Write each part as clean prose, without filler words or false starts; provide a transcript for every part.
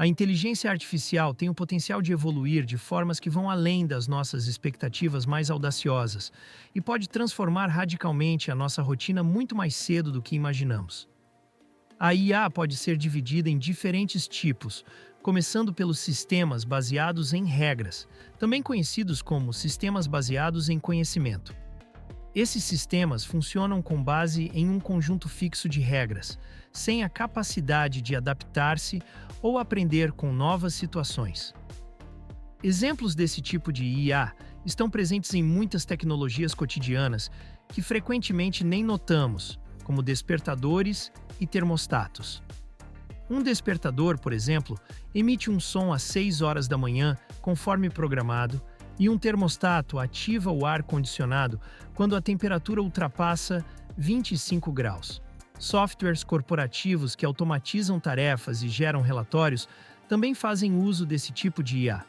A inteligência artificial tem o potencial de evoluir de formas que vão além das nossas expectativas mais audaciosas e pode transformar radicalmente a nossa rotina muito mais cedo do que imaginamos. A IA pode ser dividida em diferentes tipos, começando pelos sistemas baseados em regras, também conhecidos como sistemas baseados em conhecimento. Esses sistemas funcionam com base em um conjunto fixo de regras, sem a capacidade de adaptar-se ou aprender com novas situações. Exemplos desse tipo de IA estão presentes em muitas tecnologias cotidianas que frequentemente nem notamos, como despertadores e termostatos. Um despertador, por exemplo, emite um som às 6 horas da manhã, conforme programado, e um termostato ativa o ar-condicionado quando a temperatura ultrapassa 25 graus. Softwares corporativos que automatizam tarefas e geram relatórios também fazem uso desse tipo de IA.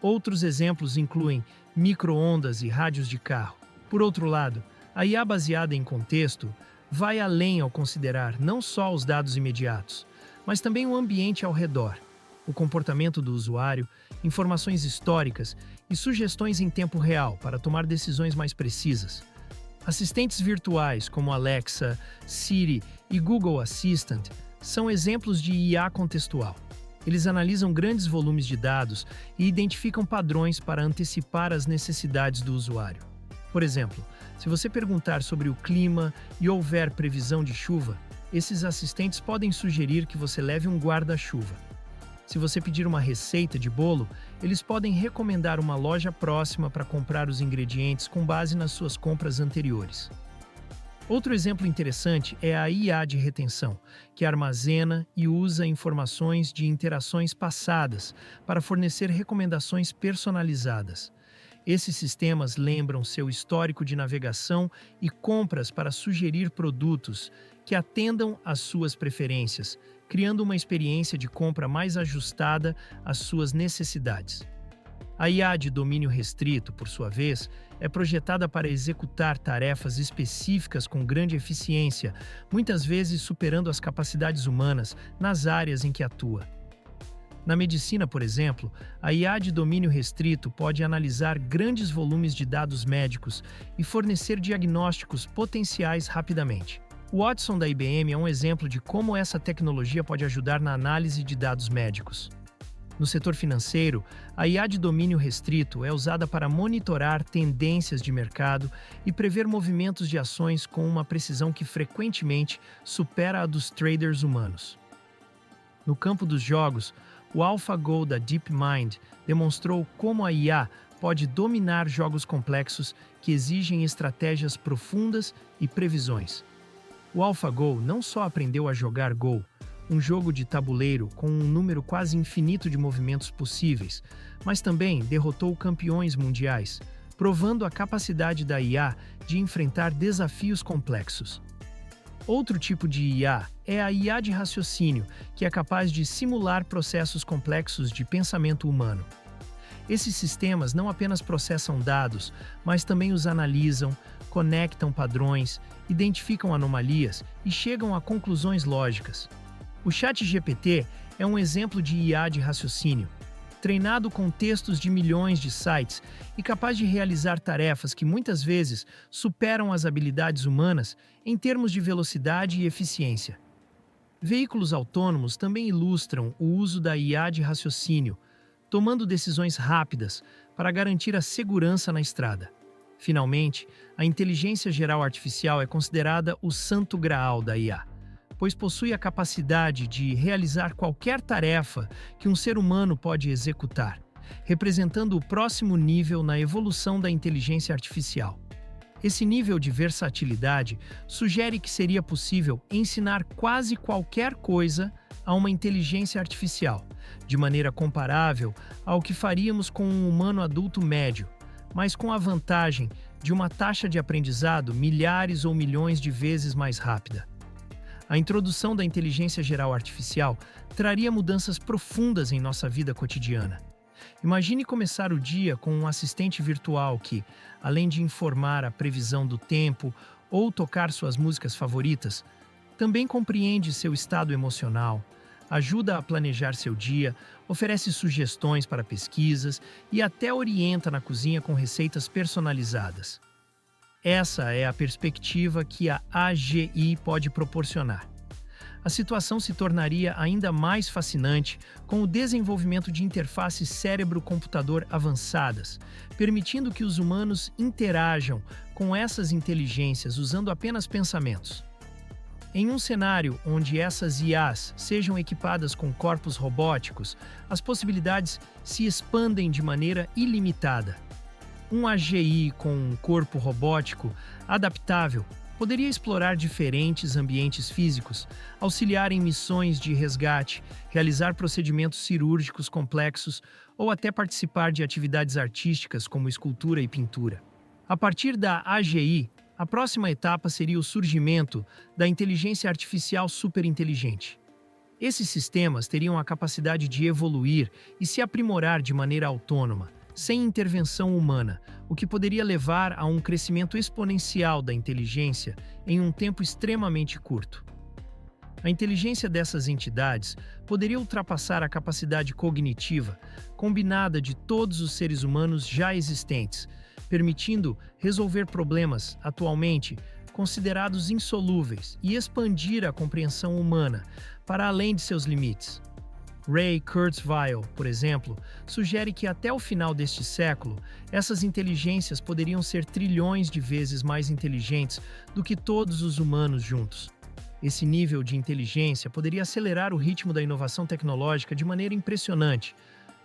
Outros exemplos incluem micro-ondas e rádios de carro. Por outro lado, a IA baseada em contexto vai além ao considerar não só os dados imediatos, mas também o ambiente ao redor, o comportamento do usuário, informações históricas e sugestões em tempo real para tomar decisões mais precisas. Assistentes virtuais como Alexa, Siri e Google Assistant são exemplos de IA contextual. Eles analisam grandes volumes de dados e identificam padrões para antecipar as necessidades do usuário. Por exemplo, se você perguntar sobre o clima e houver previsão de chuva, esses assistentes podem sugerir que você leve um guarda-chuva. Se você pedir uma receita de bolo, eles podem recomendar uma loja próxima para comprar os ingredientes com base nas suas compras anteriores. Outro exemplo interessante é a IA de retenção, que armazena e usa informações de interações passadas para fornecer recomendações personalizadas. Esses sistemas lembram seu histórico de navegação e compras para sugerir produtos que atendam às suas preferências, criando uma experiência de compra mais ajustada às suas necessidades. A IA de domínio restrito, por sua vez, é projetada para executar tarefas específicas com grande eficiência, muitas vezes superando as capacidades humanas nas áreas em que atua. Na medicina, por exemplo, a IA de domínio restrito pode analisar grandes volumes de dados médicos e fornecer diagnósticos potenciais rapidamente. O Watson da IBM é um exemplo de como essa tecnologia pode ajudar na análise de dados médicos. No setor financeiro, a IA de domínio restrito é usada para monitorar tendências de mercado e prever movimentos de ações com uma precisão que frequentemente supera a dos traders humanos. No campo dos jogos, o AlphaGo da DeepMind demonstrou como a IA pode dominar jogos complexos que exigem estratégias profundas e previsões. O AlphaGo não só aprendeu a jogar Go, um jogo de tabuleiro com um número quase infinito de movimentos possíveis, mas também derrotou campeões mundiais, provando a capacidade da IA de enfrentar desafios complexos. Outro tipo de IA é a IA de raciocínio, que é capaz de simular processos complexos de pensamento humano. Esses sistemas não apenas processam dados, mas também os analisam, conectam padrões, identificam anomalias e chegam a conclusões lógicas. O ChatGPT é um exemplo de IA de raciocínio, treinado com textos de milhões de sites e capaz de realizar tarefas que muitas vezes superam as habilidades humanas em termos de velocidade e eficiência. Veículos autônomos também ilustram o uso da IA de raciocínio, tomando decisões rápidas para garantir a segurança na estrada. Finalmente, a inteligência geral artificial é considerada o santo graal da IA, pois possui a capacidade de realizar qualquer tarefa que um ser humano pode executar, representando o próximo nível na evolução da inteligência artificial. Esse nível de versatilidade sugere que seria possível ensinar quase qualquer coisa a uma inteligência artificial, de maneira comparável ao que faríamos com um humano adulto médio, mas com a vantagem de uma taxa de aprendizado milhares ou milhões de vezes mais rápida. A introdução da inteligência geral artificial traria mudanças profundas em nossa vida cotidiana. Imagine começar o dia com um assistente virtual que, além de informar a previsão do tempo ou tocar suas músicas favoritas, também compreende seu estado emocional, ajuda a planejar seu dia, oferece sugestões para pesquisas e até orienta na cozinha com receitas personalizadas. Essa é a perspectiva que a AGI pode proporcionar. A situação se tornaria ainda mais fascinante com o desenvolvimento de interfaces cérebro-computador avançadas, permitindo que os humanos interajam com essas inteligências usando apenas pensamentos. Em um cenário onde essas IAs sejam equipadas com corpos robóticos, as possibilidades se expandem de maneira ilimitada. Um AGI com um corpo robótico adaptável poderia explorar diferentes ambientes físicos, auxiliar em missões de resgate, realizar procedimentos cirúrgicos complexos ou até participar de atividades artísticas como escultura e pintura. A partir da AGI, a próxima etapa seria o surgimento da inteligência artificial superinteligente. Esses sistemas teriam a capacidade de evoluir e se aprimorar de maneira autônoma, sem intervenção humana, o que poderia levar a um crescimento exponencial da inteligência em um tempo extremamente curto. A inteligência dessas entidades poderia ultrapassar a capacidade cognitiva combinada de todos os seres humanos já existentes, permitindo resolver problemas atualmente considerados insolúveis e expandir a compreensão humana para além de seirseus limites. Ray Kurzweil, por exemplo, sugere que até o final deste século, essas inteligências poderiam ser trilhões de vezes mais inteligentes do que todos os humanos juntos. Esse nível de inteligência poderia acelerar o ritmo da inovação tecnológica de maneira impressionante,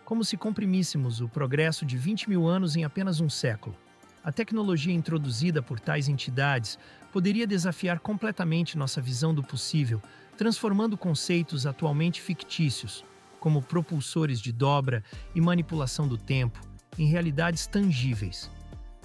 como se comprimíssemos o progresso de 20 mil anos em apenas um século. A tecnologia introduzida por tais entidades poderia desafiar completamente nossa visão do possível, transformando conceitos atualmente fictícios, como propulsores de dobra e manipulação do tempo, em realidades tangíveis.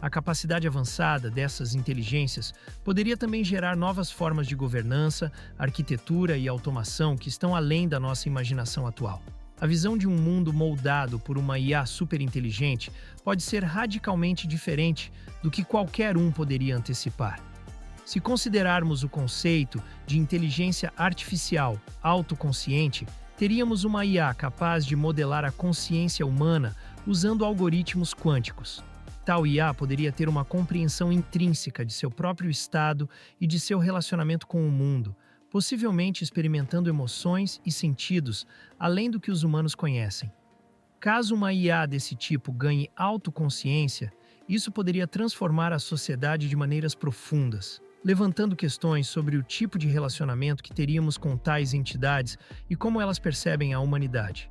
A capacidade avançada dessas inteligências poderia também gerar novas formas de governança, arquitetura e automação que estão além da nossa imaginação atual. A visão de um mundo moldado por uma IA superinteligente pode ser radicalmente diferente do que qualquer um poderia antecipar. Se considerarmos o conceito de inteligência artificial autoconsciente, teríamos uma IA capaz de modelar a consciência humana usando algoritmos quânticos. Tal IA poderia ter uma compreensão intrínseca de seu próprio estado e de seu relacionamento com o mundo, possivelmente experimentando emoções e sentidos além do que os humanos conhecem. Caso uma IA desse tipo ganhe autoconsciência, isso poderia transformar a sociedade de maneiras profundas, levantando questões sobre o tipo de relacionamento que teríamos com tais entidades e como elas percebem a humanidade.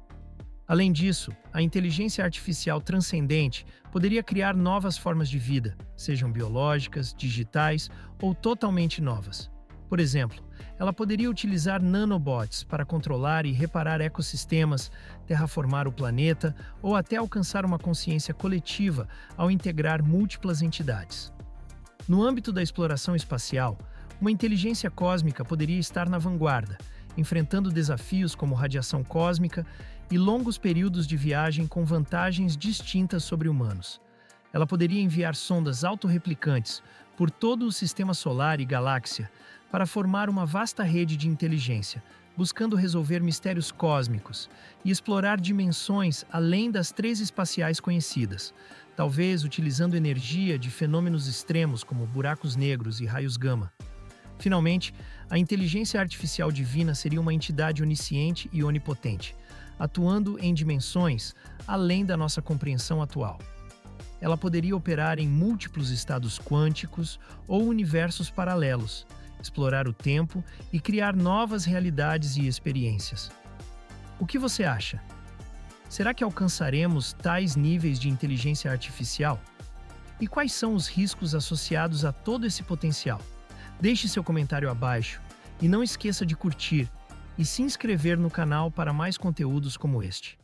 Além disso, a inteligência artificial transcendente poderia criar novas formas de vida, sejam biológicas, digitais ou totalmente novas. Por exemplo, ela poderia utilizar nanobots para controlar e reparar ecossistemas, terraformar o planeta ou até alcançar uma consciência coletiva ao integrar múltiplas entidades. No âmbito da exploração espacial, uma inteligência cósmica poderia estar na vanguarda, enfrentando desafios como radiação cósmica e longos períodos de viagem com vantagens distintas sobre humanos. Ela poderia enviar sondas autorreplicantes por todo o sistema solar e galáxia para formar uma vasta rede de inteligência, buscando resolver mistérios cósmicos e explorar dimensões além das 3 espaciais conhecidas, talvez utilizando energia de fenômenos extremos como buracos negros e raios gama. Finalmente, a inteligência artificial divina seria uma entidade onisciente e onipotente, atuando em dimensões além da nossa compreensão atual. Ela poderia operar em múltiplos estados quânticos ou universos paralelos, explorar o tempo e criar novas realidades e experiências. O que você acha? Será que alcançaremos tais níveis de inteligência artificial? E quais são os riscos associados a todo esse potencial? Deixe seu comentário abaixo e não esqueça de curtir e se inscrever no canal para mais conteúdos como este.